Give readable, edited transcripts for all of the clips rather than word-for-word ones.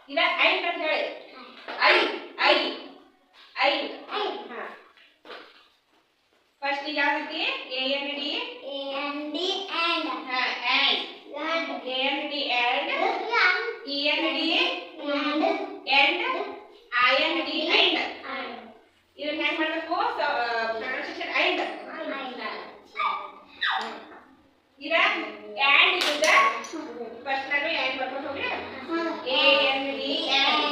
ಇದ ಐಂಡ್ ಅಂತ ಹೇಳಿ ಐ ಐ ಐ ಹಾ ಫಸ್ಟ್ ಯಾವ್ದೈತಿ ಎ ಎನ್ ಡಿ and ಹಾ and A N D and E N D and I N D and ಇದನ್ನ ಹೆಂಗ್ ಮಾಡಬೇಕು ಪ್ರೊನೌನ್ಸಿಯೇಷನ್ and ಇದ and ಇದ ಫಸ್ಟ್ ನಾನು and ಬರ್ಕೊಂಡು ಹೋಗ್ಲಿ A N D and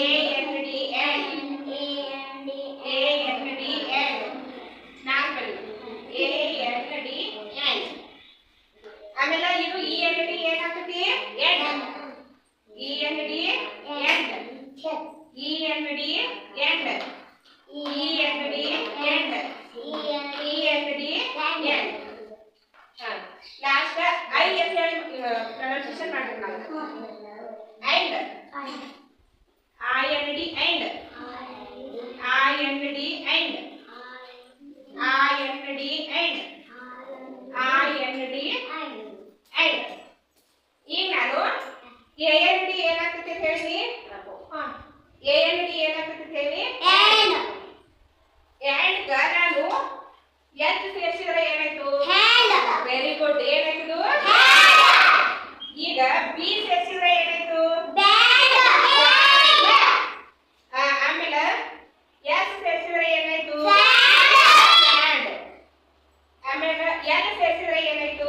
A N D and A N D and ನಾಲ್ಕು ಬರೀ ಎ ಎನ್ ಡಿ and ಆಮೇಲೆ ಇದು ಇ ಎನ್ ಡಿ ಏನಾಗ್ತೈತಿ end E N D end E N D end E N D end E N D end last I ಅಂತ ಹೇಳಿ pronunciation ಮಾಡ್ಬೇಕು ನಾವು and I N D and I N D and I N D and I N D and ಈಗ ನಾನು A N D ಏನಾಗ್ತೈತೆ ಹೇಳಿ A N D ಏನಾಗ್ತೈತೆ ಹೇಳಿ and ಗ ನಾನು ಎಚ್ ಸೇರಿಸಿದ್ರೆ ಏನಾಯ್ತು ವೆರಿ ಗುಡ್ ಏನಾಯ್ತು ಈಗ ಬಿ ಸೇರಿಸಿದ್ರೆ ಏನಾಯ್ತು ಆಮೇಲೆ ಎಸ್ ಸೇರಿಸಿದ್ರೆ ಏನಾಯ್ತು ಆಮೇಲೆ ಎಲ್ ಸೇರಿಸಿದ್ರೆ ಏನಾಯ್ತು